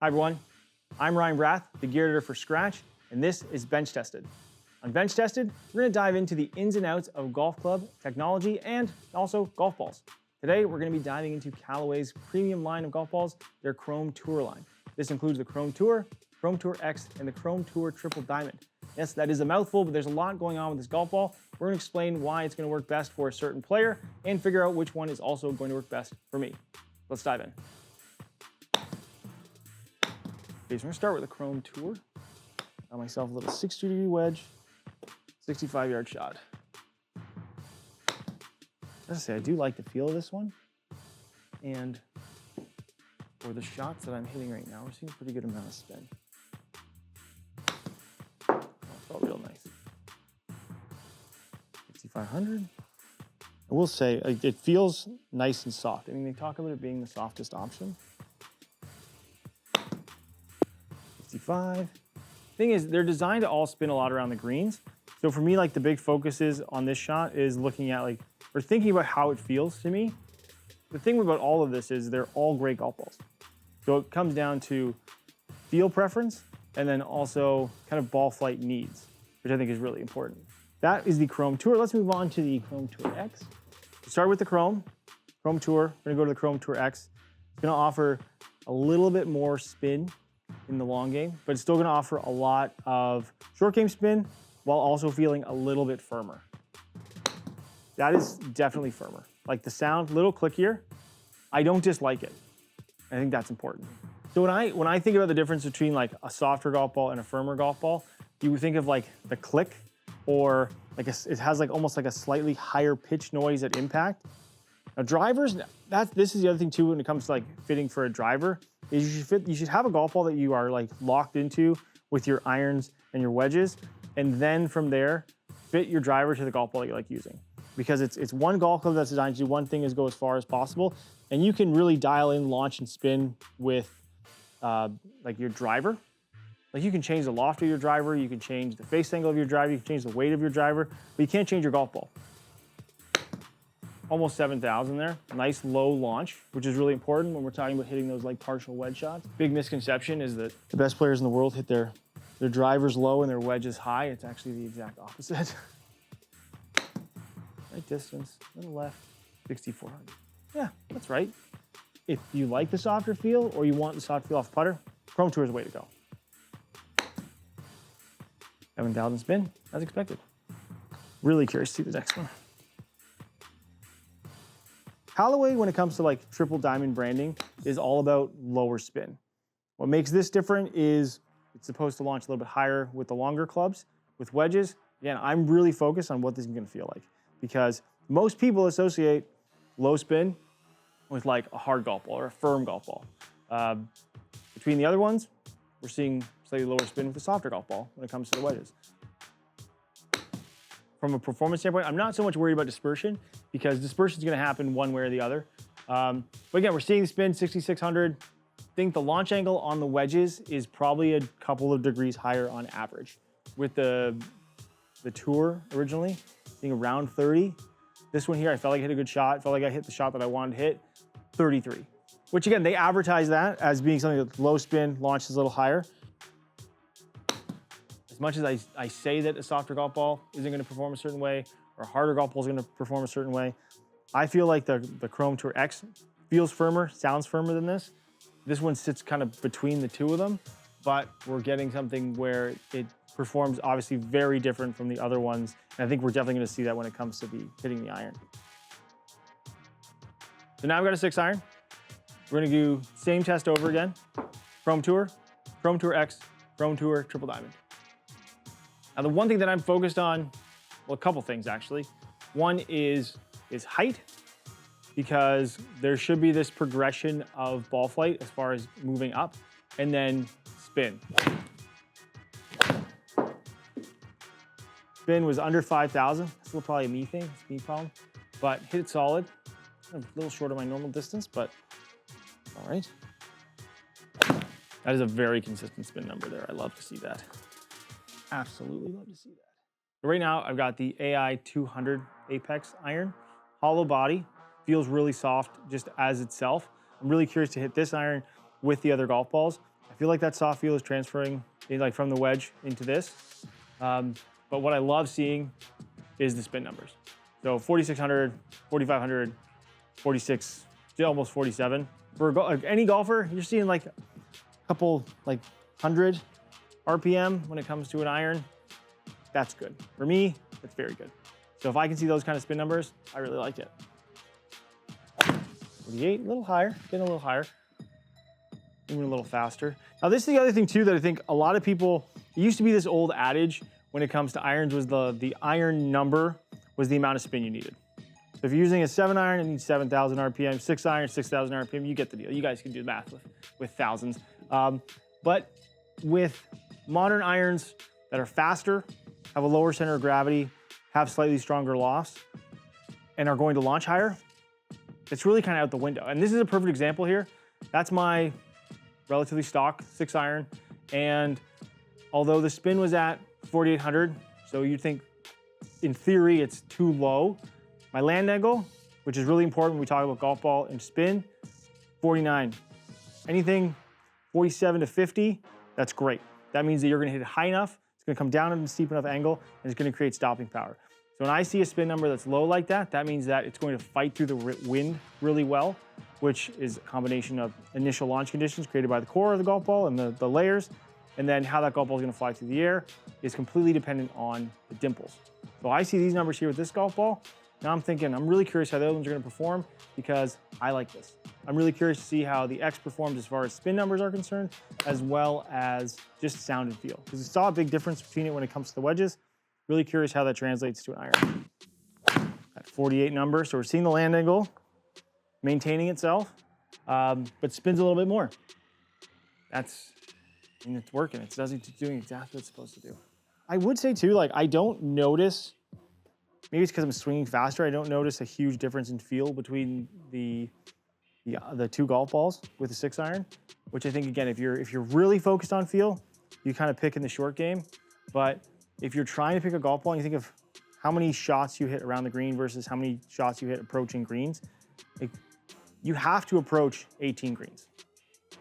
Hi everyone, I'm Ryan Barath, the gear editor for Skratch, and this is Bench Tested. On Bench Tested, we're going to dive into the ins and outs of golf club technology and also golf balls. Today, we're going to be diving into Callaway's premium line of golf balls, their Chrome Tour line. This includes the Chrome Tour X, and the Chrome Tour Triple Diamond. Yes, that is a mouthful, but there's a lot going on with this golf ball. We're going to explain why it's going to work best for a certain player and figure out which one is also going to work best for me. Let's dive in. Okay, so we're going to start with the Chrome Tour. Got myself a little 60-degree wedge, 65-yard shot. As I say, I do like the feel of this one. And for the shots that I'm hitting right now, we're seeing a pretty good amount of spin. Oh, it felt real nice. 6,500. I will say, it feels nice and soft. I mean, they talk about it being the softest option. 65. Thing is, they're designed to all spin a lot around the greens. So for me, like the big focus is on this shot is looking at or thinking about how it feels to me. The thing about all of this is they're all great golf balls. So it comes down to feel preference and then also kind of ball flight needs, which I think is really important. That is the Chrome Tour. Let's move on to the Chrome Tour X. Start with the Chrome Tour. We're gonna go to the Chrome Tour X. It's gonna offer a little bit more spin in the long game, but it's still gonna offer a lot of short game spin while also feeling a little bit firmer. That is definitely firmer. Like the sound, little clickier. I don't dislike it. I think that's important. So when I think about the difference between like a softer golf ball and a firmer golf ball, you would think of like the click, or like it has like almost like a slightly higher pitch noise at impact. Now drivers, this is the other thing too when it comes to like fitting for a driver, is you should have a golf ball that you are like locked into with your irons and your wedges, and then from there, fit your driver to the golf ball that you like using. Because it's one golf club that's designed to do one thing, is go as far as possible, and you can really dial in, launch, and spin with like your driver. Like you can change the loft of your driver, you can change the face angle of your driver, you can change the weight of your driver, but you can't change your golf ball. Almost 7,000 there. Nice low launch, which is really important when we're talking about hitting those like partial wedge shots. Big misconception is that the best players in the world hit their drivers low and their wedges high. It's actually the exact opposite. Right distance, to the left, 6,400. Yeah, that's right. If you like the softer feel or you want the soft feel off putter, Chrome Tour is the way to go. 7,000 spin, as expected. Really curious to see the next one. Callaway, when it comes to like triple diamond branding, is all about lower spin. What makes this different is it's supposed to launch a little bit higher with the longer clubs. With wedges, again, I'm really focused on what this is gonna feel like, because most people associate low spin with like a hard golf ball or a firm golf ball. Between the other ones, we're seeing slightly lower spin with the softer golf ball when it comes to the wedges. From a performance standpoint, I'm not so much worried about dispersion, because dispersion is going to happen one way or the other. But again, we're seeing the spin 6,600. I think the launch angle on the wedges is probably a couple of degrees higher on average. With the Tour originally being around 30, this one here, I felt like I hit a good shot. Felt like I hit the shot that I wanted to hit, 33. Which again, they advertise that as being something that's low spin, launches a little higher. As much as I say that a softer golf ball isn't going to perform a certain way, or a harder golf ball is going to perform a certain way, I feel like the Chrome Tour X feels firmer, sounds firmer than this. This one sits kind of between the two of them, but we're getting something where it performs obviously very different from the other ones. And I think we're definitely going to see that when it comes to hitting the iron. So now I've got a 6 iron. We're going to do same test over again. Chrome Tour X, Chrome Tour Triple Diamond. Now, the one thing that I'm focused on, well, a couple things actually. One is height, because there should be this progression of ball flight as far as moving up, and then spin. Spin was under 5,000. Still probably a me thing, it's a me problem, but hit it solid. A little short of my normal distance, but all right. That is a very consistent spin number there. I love to see that. Absolutely love to see that. So right now, I've got the AI 200 Apex iron, hollow body, feels really soft just as itself. I'm really curious to hit this iron with the other golf balls. I feel like that soft feel is transferring like from the wedge into this. But what I love seeing is the spin numbers. So 4,600, 4,500, 46, almost 47. For any golfer, you're seeing like a couple, like 100 RPM when it comes to an iron. That's good. For me, it's very good. So if I can see those kind of spin numbers, I really like it. 48, a little higher, getting a little higher. Even a little faster. Now this is the other thing too that I think a lot of people, it used to be this old adage when it comes to irons was the iron number was the amount of spin you needed. So if you're using a 7 iron, it needs 7,000 RPM, 6 iron, 6,000 RPM, you get the deal. You guys can do the math with thousands. But with modern irons that are faster, have a lower center of gravity, have slightly stronger lofts, and are going to launch higher, it's really kind of out the window. And this is a perfect example here. That's my relatively stock 6 iron. And although the spin was at 4,800, so you'd think in theory it's too low, my land angle, which is really important when we talk about golf ball and spin, 49. Anything 47 to 50, that's great. That means that you're gonna hit it high enough, it's gonna come down at a steep enough angle, and it's gonna create stopping power. So when I see a spin number that's low like that, that means that it's going to fight through the wind really well, which is a combination of initial launch conditions created by the core of the golf ball and the layers, and then how that golf ball is gonna fly through the air is completely dependent on the dimples. So I see these numbers here with this golf ball. Now I'm thinking, I'm really curious how the other ones are gonna perform because I like this. I'm really curious to see how the X performs as far as spin numbers are concerned, as well as just sound and feel. Because we saw a big difference between it when it comes to the wedges. Really curious how that translates to an iron. At 48 number, so we're seeing the land angle maintaining itself, but spins a little bit more. It's working. It's doing exactly what it's supposed to do. I would say too, like I don't notice, maybe it's because I'm swinging faster, I don't notice a huge difference in feel between the two golf balls with the 6 iron, which I think again, if you're really focused on feel, you kind of pick in the short game. But if you're trying to pick a golf ball and you think of how many shots you hit around the green versus how many shots you hit approaching greens, like, you have to approach 18 greens.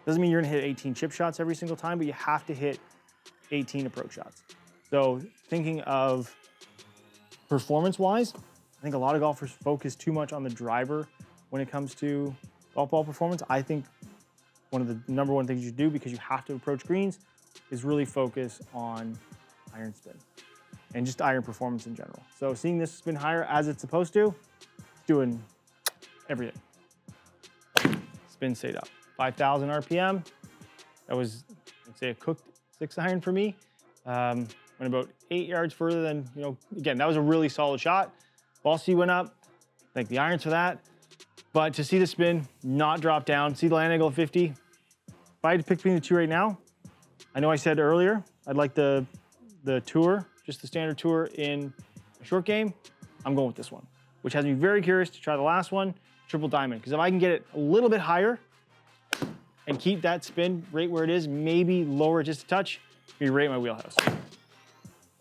Doesn't mean you're gonna hit 18 chip shots every single time, but you have to hit 18 approach shots. So thinking of performance-wise, I think a lot of golfers focus too much on the driver when it comes to golf ball performance. I think one of the number one things you do, because you have to approach greens, is really focus on iron spin and just iron performance in general. So seeing this spin higher as it's supposed to, it's doing everything. Spin stayed up. 5,000 RPM. That was, I'd say, a cooked 6 iron for me. Went about 8 yards further than, again, that was a really solid shot. Ball C went up. Thank the irons for that. But to see the spin not drop down, see the land angle of 50. If I had to pick between the two right now, I know I said earlier, I'd like the tour, just the standard tour in a short game. I'm going with this one, which has me very curious to try the last one, triple diamond. Because if I can get it a little bit higher and keep that spin right where it is, maybe lower it just a touch, be right in my wheelhouse.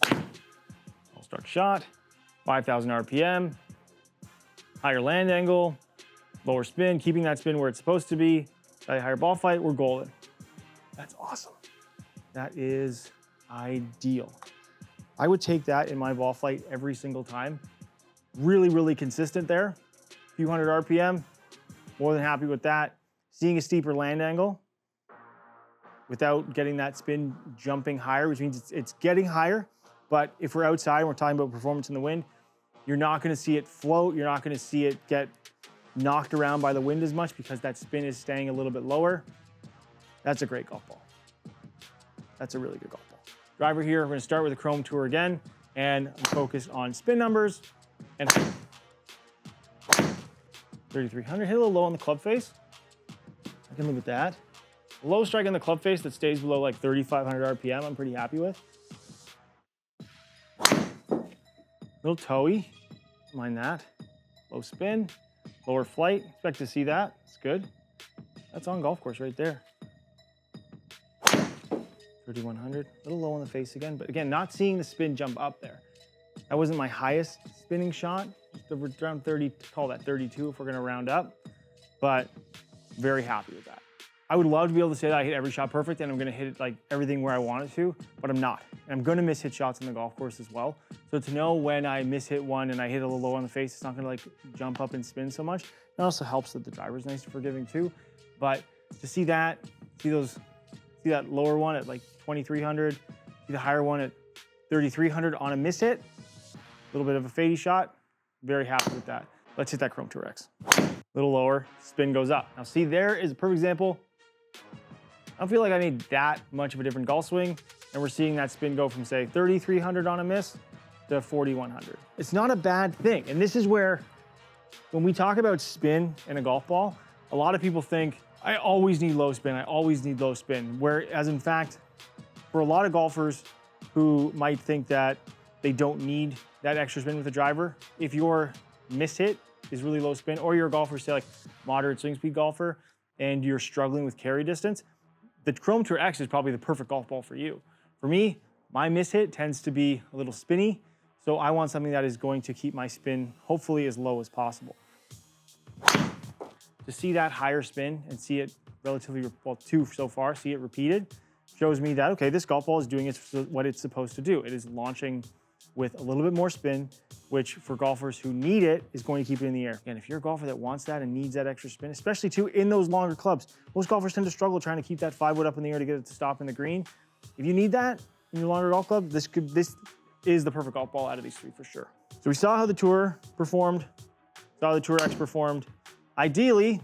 I'll start shot, 5,000 RPM, higher land angle, lower spin, keeping that spin where it's supposed to be, slightly higher ball flight, we're golden. That's awesome. That is ideal. I would take that in my ball flight every single time. Really, really consistent there. A few hundred RPM, more than happy with that. Seeing a steeper land angle without getting that spin jumping higher, which means it's getting higher, but if we're outside and we're talking about performance in the wind, you're not gonna see it float, you're not gonna see it get knocked around by the wind as much because that spin is staying a little bit lower. That's a great golf ball. That's a really good golf ball. Driver here, we're gonna start with the Chrome Tour again, and I'm focused on spin numbers and 3,300, hit a little low on the club face. I can live with that. Low strike on the club face that stays below like 3,500 RPM, I'm pretty happy with. Little toey, mind that. Low spin, lower flight, expect to see that, it's good. That's on golf course right there. 3,100, a little low on the face again, but again, not seeing the spin jump up there. That wasn't my highest spinning shot, just around 30, call that 32 if we're gonna round up, but very happy with that. I would love to be able to say that I hit every shot perfect and I'm gonna hit it like everything where I want it to, but I'm not. And I'm gonna miss hit shots in the golf course as well. So to know when I miss hit one and I hit a little low on the face, it's not gonna like jump up and spin so much. It also helps that the driver's nice and forgiving too. But to see that, see that lower one at like 2,300, see the higher one at 3,300 on a miss hit, a little bit of a fadey shot, very happy with that. Let's hit that Chrome Tour X. A little lower, spin goes up. Now see, there is a perfect example. I don't feel like I need that much of a different golf swing, and we're seeing that spin go from say 3,300 on a miss to 4,100. It's not a bad thing, and this is where, when we talk about spin in a golf ball, a lot of people think, I always need low spin, I always need low spin. Whereas in fact, for a lot of golfers who might think that they don't need that extra spin with the driver, if your miss hit is really low spin, or you're a golfer, say like moderate swing speed golfer, and you're struggling with carry distance, the Chrome Tour X is probably the perfect golf ball for you. For me, my miss hit tends to be a little spinny, so I want something that is going to keep my spin hopefully as low as possible. To see that higher spin and see it relatively, well, two so far, see it repeated, shows me that, okay, this golf ball is doing what it's supposed to do. It is launching with a little bit more spin, which for golfers who need it is going to keep it in the air. And if you're a golfer that wants that and needs that extra spin, especially too in those longer clubs, most golfers tend to struggle trying to keep that 5 wood up in the air to get it to stop in the green. If you need that in your longer golf club, this is the perfect golf ball out of these three for sure. So we saw how the Tour performed, saw how the Tour X performed. Ideally,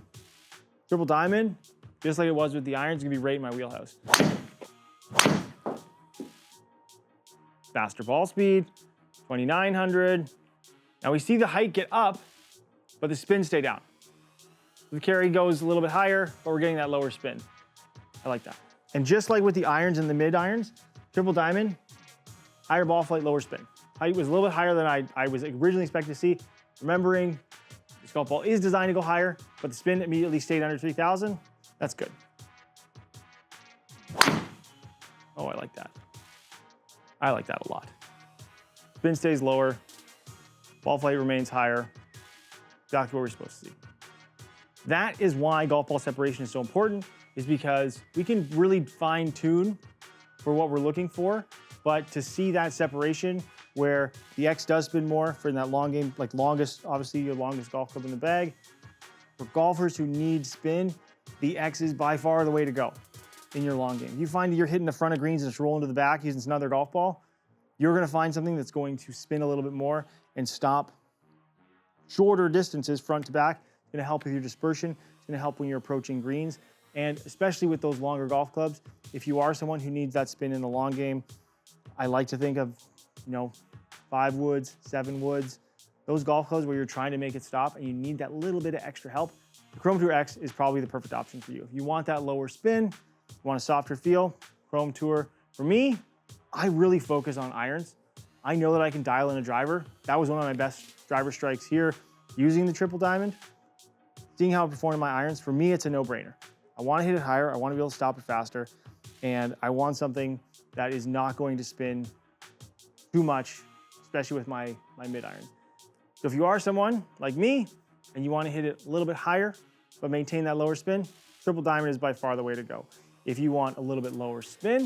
triple diamond, just like it was with the irons, is gonna be right in my wheelhouse. Faster ball speed, 2,900. Now we see the height get up, but the spin stay down. The carry goes a little bit higher, but we're getting that lower spin. I like that. And just like with the irons and the mid irons, triple diamond, higher ball flight, lower spin. Height was a little bit higher than I was originally expecting to see. Remembering, this golf ball is designed to go higher, but the spin immediately stayed under 3,000. That's good. Oh, I like that. I like that a lot. Spin stays lower, ball flight remains higher. Exactly what we're supposed to see. That is why golf ball separation is so important, is because we can really fine tune for what we're looking for, but to see that separation where the X does spin more for that long game, like longest, obviously your longest golf club in the bag. For golfers who need spin, the X is by far the way to go in your long game. If you find that you're hitting the front of greens and it's rolling to the back using another golf ball, you're gonna find something that's going to spin a little bit more and stop shorter distances front to back. It's gonna help with your dispersion. It's gonna help when you're approaching greens. And especially with those longer golf clubs, if you are someone who needs that spin in the long game, I like to think of, 5 woods, 7 woods, those golf clubs where you're trying to make it stop and you need that little bit of extra help. The Chrome Tour X is probably the perfect option for you. If you want that lower spin, you want a softer feel, Chrome Tour. For me, I really focus on irons. I know that I can dial in a driver. That was one of my best driver strikes here using the triple diamond. Seeing how it performed in my irons, for me, it's a no-brainer. I want to hit it higher. I want to be able to stop it faster. And I want something that is not going to spin too much, especially with my mid iron. So if you are someone like me and you want to hit it a little bit higher, but maintain that lower spin, triple diamond is by far the way to go. If you want a little bit lower spin, a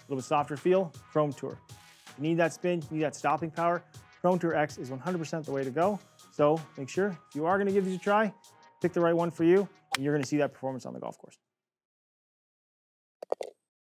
little bit softer feel, Chrome Tour. If you need that spin, you need that stopping power, Chrome Tour X is 100% the way to go. So make sure if you are going to give these a try, pick the right one for you, and you're going to see that performance on the golf course.